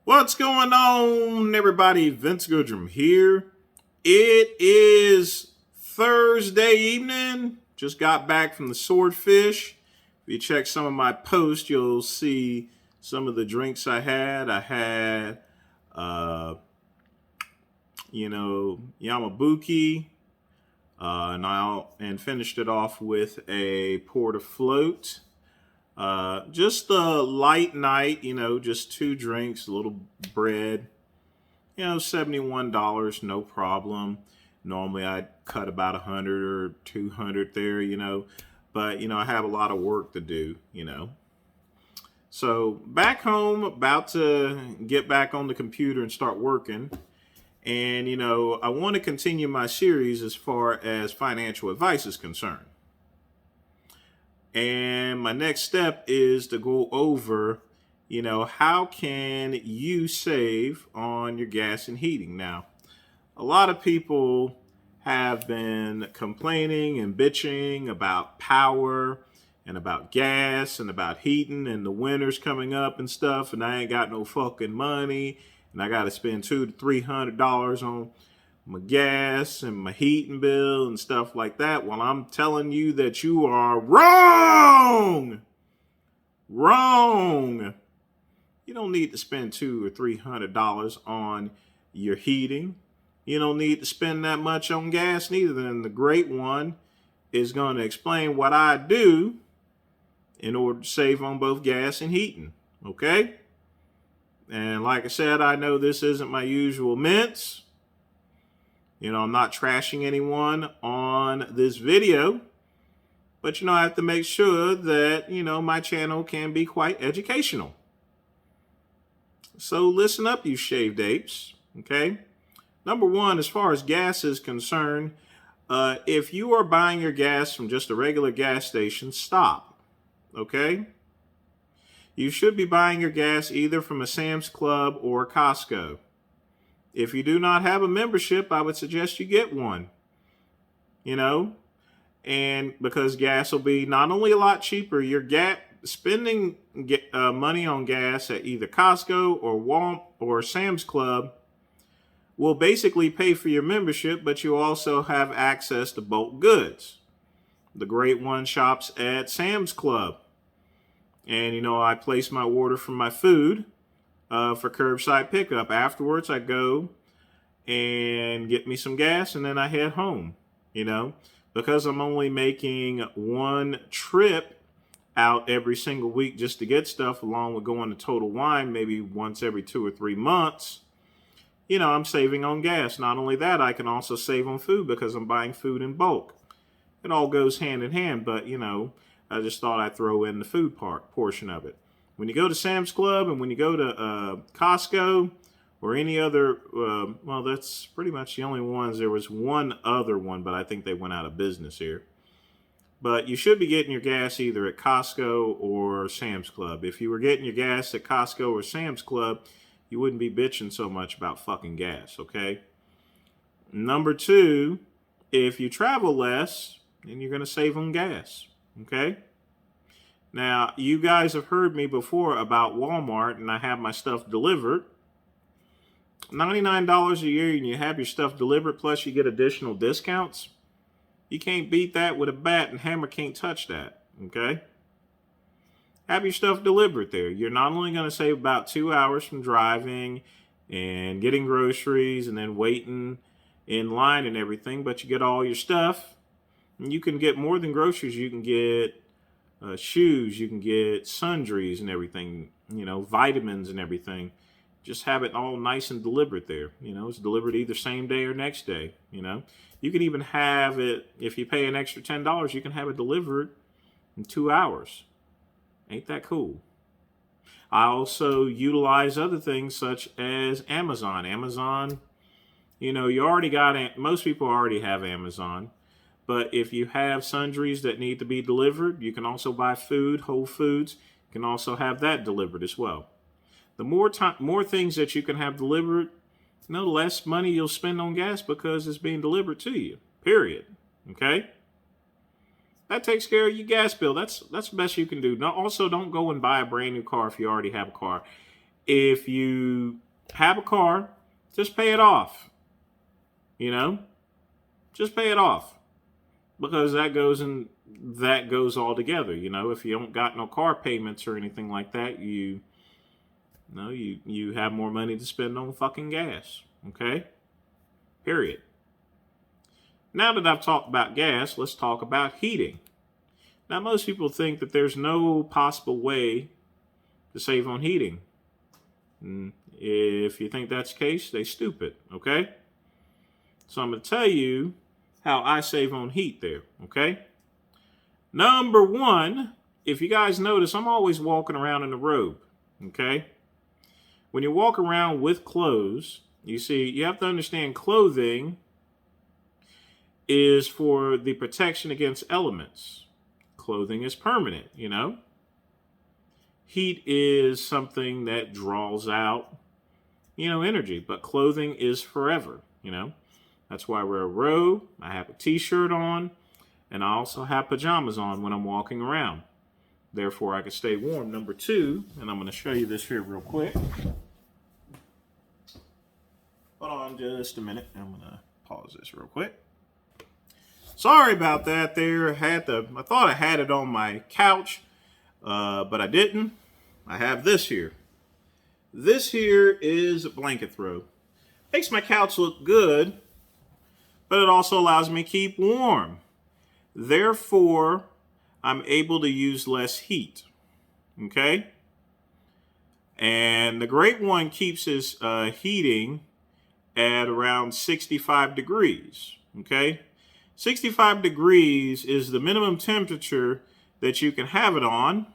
What's going on, everybody? Vince Goodrum here. It is Thursday evening. Just got back from the Swordfish. If you check some of my posts, you'll see some of the drinks I had. I had, uh, Yamabuki, and finished it off with a port float. Just a light night, just two drinks, a little bread, $71, no problem. Normally I'd cut about 100 or 200 there, but, I have a lot of work to do. So back home, about to get back on the computer and start working. And, I want to continue my series as far as financial advice is concerned. And my next step is to go over, how can you save on your gas and heating? Now, a lot of people have been complaining and bitching about power and about gas and about heating and the winter's coming up and stuff, and I ain't got no fucking money and I got to spend $200 to $300 on my gas and my heating bill and stuff like that. Well, I'm telling you that you are wrong. Wrong. You don't need to spend $200 or $300 on your heating. You don't need to spend that much on gas neither. And the great one is going to explain what I do in order to save on both gas and heating. Okay? And like I said, I know this isn't my usual mints. I'm not trashing anyone on this video, but, I have to make sure that, my channel can be quite educational. So listen up, you shaved apes, okay? Number one, as far as gas is concerned, if you are buying your gas from just a regular gas station, stop, okay? You should be buying your gas either from a Sam's Club or Costco. If you do not have a membership, I would suggest you get one, and because gas will be not only a lot cheaper, you're spending money on gas at either Costco or Walmart or Sam's Club will basically pay for your membership, but you also have access to bulk goods. The great one shops at Sam's Club. And, I place my order for my food for curbside pickup. Afterwards, I go and get me some gas and then I head home, because I'm only making one trip out every single week just to get stuff, along with going to Total Wine maybe once every 2 or 3 months. I'm saving on gas. Not only that, I can also save on food because I'm buying food in bulk. It all goes hand in hand, but, I just thought I'd throw in the food portion of it. When you go to Sam's Club and when you go to Costco or any other, that's pretty much the only ones. There was one other one, but I think they went out of business here. But you should be getting your gas either at Costco or Sam's Club. If you were getting your gas at Costco or Sam's Club, you wouldn't be bitching so much about fucking gas, okay? Number two, if you travel less, then you're going to save on gas, okay? Now, you guys have heard me before about Walmart, and I have my stuff delivered. $99 a year and you have your stuff delivered, plus you get additional discounts. You can't beat that with a bat, and Hammer can't touch that, okay? Have your stuff delivered there. You're not only going to save about 2 hours from driving and getting groceries and then waiting in line and everything, but you get all your stuff. And you can get more than groceries. You can get shoes, you can get sundries and everything, vitamins and everything. Just have it all nice and delivered there. It's delivered either same day or next day. You can even have it, if you pay an extra $10, you can have it delivered in 2 hours. Ain't that cool? I also utilize other things such as Amazon. Amazon, you already got it. Most people already have Amazon. But if you have sundries that need to be delivered, you can also buy food, Whole Foods. You can also have that delivered as well. The more things that you can have delivered, the less money you'll spend on gas because it's being delivered to you. Period. Okay? That takes care of your gas bill. That's the best you can do. Now, also, don't go and buy a brand new car if you already have a car. If you have a car, just pay it off. You know, just pay it off, because that goes all together. You know, if you don't got no car payments or anything like that, you have more money to spend on fucking gas. Okay, period. Now that I've talked about gas, let's talk about heating. Now, most people think that there's no possible way to save on heating. If you think that's the case, they stupid. Okay, so I'm going to tell you how I save on heat there. Okay. Number one, if you guys notice, I'm always walking around in a robe. Okay. When you walk around with clothes, you see, you have to understand clothing is for the protection against elements. Clothing is permanent, you know. Heat is something that draws out, energy, but clothing is forever, you know. That's why I wear a robe, I have a t-shirt on, and I also have pajamas on when I'm walking around. Therefore, I can stay warm. Number two, and I'm going to show you this here real quick. Hold on just a minute. I'm going to pause this real quick. Sorry about that there. I thought I had it on my couch, but I didn't. I have this here. This here is a blanket throw. Makes my couch look good, but it also allows me to keep warm. Therefore, I'm able to use less heat. Okay? And the Great One keeps his heating at around 65 degrees. Okay? 65 degrees is the minimum temperature that you can have it on,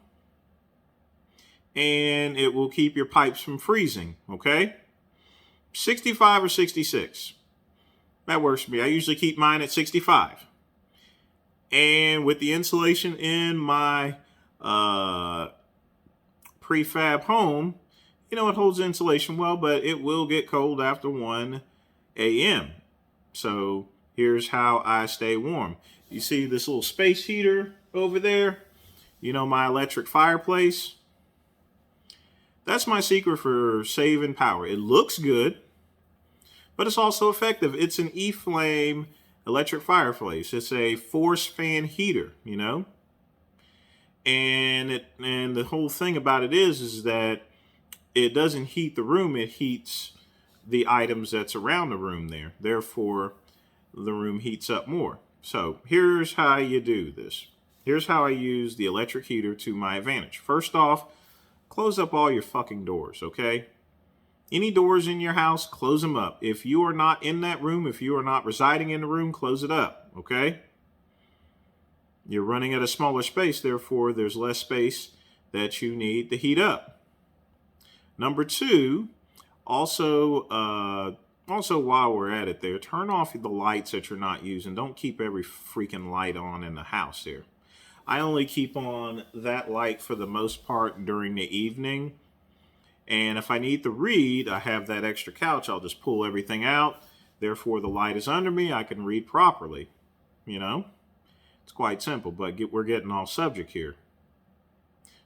and it will keep your pipes from freezing, okay? 65 or 66. That works for me. I usually keep mine at 65. And with the insulation in my prefab home, it holds insulation well, but it will get cold after 1 a.m. So here's how I stay warm. You see this little space heater over there? My electric fireplace? That's my secret for saving power. It looks good, but it's also effective. It's an E-Flame electric fireplace. It's a force fan heater, And the whole thing about it is that it doesn't heat the room. It heats the items that's around the room there. Therefore, the room heats up more. So here's how you do this. Here's how I use the electric heater to my advantage. First off, close up all your fucking doors, okay? Any doors in your house, close them up. If you are not in that room, if you are not residing in the room, close it up, okay? You're running at a smaller space, therefore there's less space that you need to heat up. Number two, also while we're at it there, turn off the lights that you're not using. Don't keep every freaking light on in the house there. I only keep on that light for the most part during the evening. And if I need to read, I have that extra couch. I'll just pull everything out. Therefore, the light is under me. I can read properly. It's quite simple, but we're getting off subject here.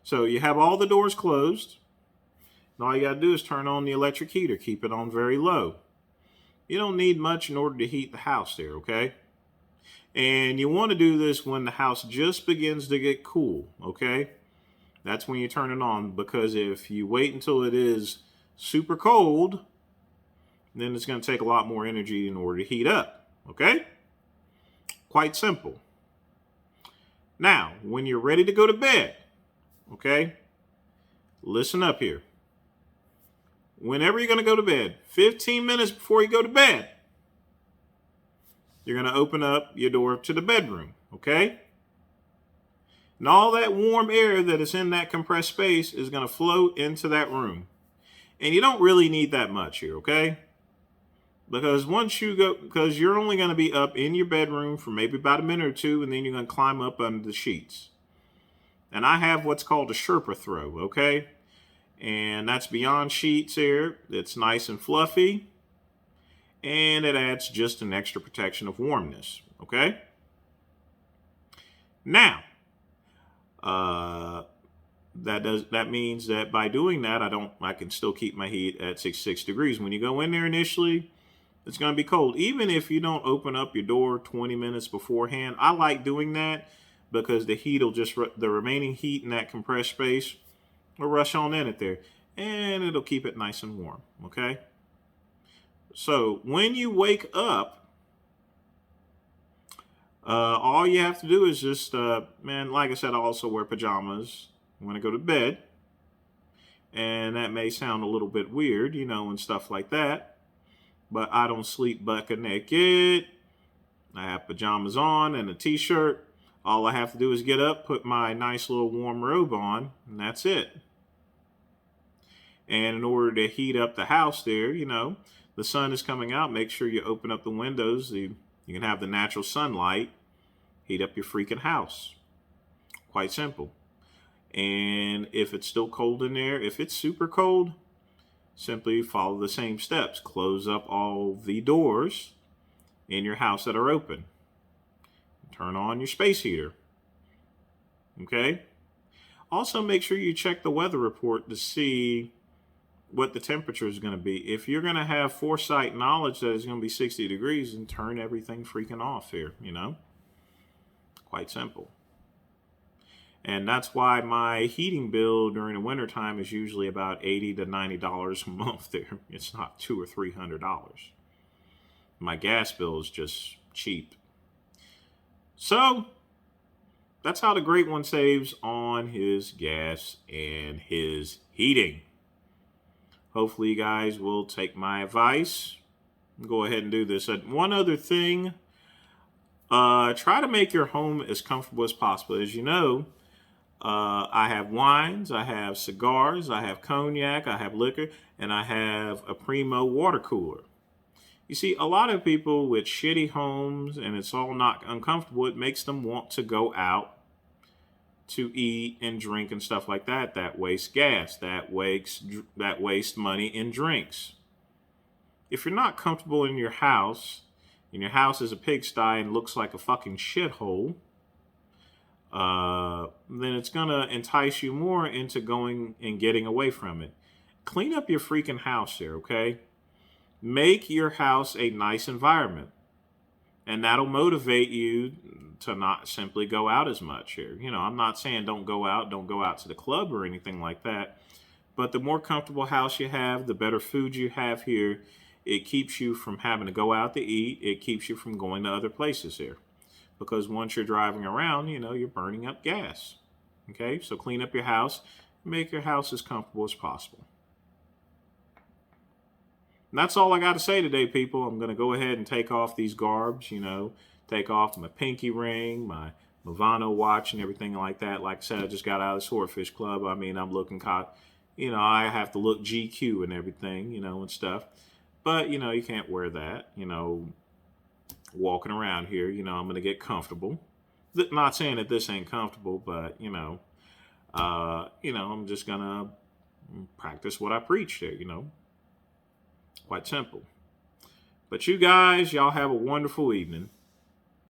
So you have all the doors closed. And all you got to do is turn on the electric heater. Keep it on very low. You don't need much in order to heat the house there, okay? And you want to do this when the house just begins to get cool, okay? That's when you turn it on, because if you wait until it is super cold, then it's going to take a lot more energy in order to heat up, okay? Quite simple. Now, when you're ready to go to bed, okay, listen up here. Whenever you're going to go to bed, 15 minutes before you go to bed, you're going to open up your door to the bedroom, okay? And all that warm air that is in that compressed space is going to float into that room. And you don't really need that much here, okay? Because because you're only going to be up in your bedroom for maybe about a minute or two, and then you're going to climb up under the sheets. And I have what's called a Sherpa throw, okay? And that's beyond sheets here. It's nice and fluffy. And it adds just an extra protection of warmness, okay? Now, That means that by doing that, I can still keep my heat at 66 degrees. When you go in there initially, it's going to be cold. Even if you don't open up your door 20 minutes beforehand, I like doing that because the heat will the remaining heat in that compressed space will rush on in it there, and it'll keep it nice and warm. Okay. So when you wake up, all you have to do is just, man, like I said, I also wear pajamas when I go to bed. And that may sound a little bit weird, and stuff like that. But I don't sleep buck naked. I have pajamas on and a t-shirt. All I have to do is get up, put my nice little warm robe on, and that's it. And in order to heat up the house there, the sun is coming out. Make sure you open up the windows. You can have the natural sunlight. Heat up your freaking house. Quite simple. And if it's still cold in there, if it's super cold, simply follow the same steps. Close up all the doors in your house that are open. Turn on your space heater. Okay? Also, make sure you check the weather report to see what the temperature is going to be. If you're going to have foresight knowledge that it's going to be 60 degrees, then turn everything freaking off here, Quite simple. And that's why my heating bill during the wintertime is usually about $80 to $90 a month there. It's not $200 or $300. My gas bill is just cheap. So that's how the Great One saves on his gas and his heating. Hopefully you guys will take my advice. Go ahead and do this. One other thing, try to make your home as comfortable as possible. As you know, I have wines, I have cigars, I have cognac, I have liquor, and I have a Primo water cooler. You see, a lot of people with shitty homes and it's all not uncomfortable, it makes them want to go out to eat and drink and stuff like that. That wastes gas, that wastes money in drinks. If you're not comfortable in your house, and your house is a pigsty and looks like a fucking shithole, then it's going to entice you more into going and getting away from it. Clean up your freaking house there, okay? Make your house a nice environment. And that'll motivate you to not simply go out as much here. I'm not saying don't go out to the club or anything like that. But the more comfortable house you have, the better food you have here. It keeps you from having to go out to eat. It keeps you from going to other places here. Because once you're driving around, you're burning up gas. Okay, so clean up your house. Make your house as comfortable as possible. And that's all I got to say today, people. I'm going to go ahead and take off these garbs, take off my pinky ring, my Movano watch and everything like that. Like I said, I just got out of the Swordfish Club. I mean, I'm looking I have to look GQ and everything, and stuff. But, you can't wear that, walking around here, I'm going to get comfortable. Not saying that this ain't comfortable, but, I'm just going to practice what I preach there, Quite simple. But you guys, y'all have a wonderful evening.